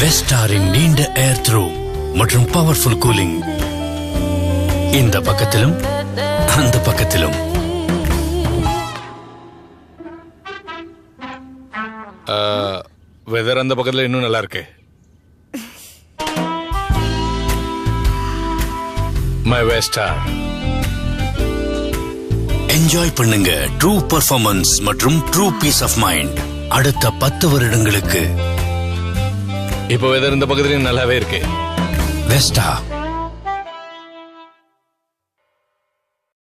வெஸ்டாரின் நீண்ட ஏர் த்ரூ மற்றும் powerful cooling. இந்த பக்கத்திலும் அந்த பக்கத்திலும். வெதர் அந்த பக்கத்துல இன்னும் நல்லா இருக்கு. மை வெஸ்டார். என்ஜாய் பண்ணுங்க ட்ரூ பெர்ஃபார்மன்ஸ் மற்றும் ட்ரூ பீஸ் ஆஃப் மைண்ட் அடுத்த 10 வருடங்களுக்கு. இப்போ வெதர் இந்த பக்கத்துலயும் நல்லாவே இருக்கு. வெஸ்டா.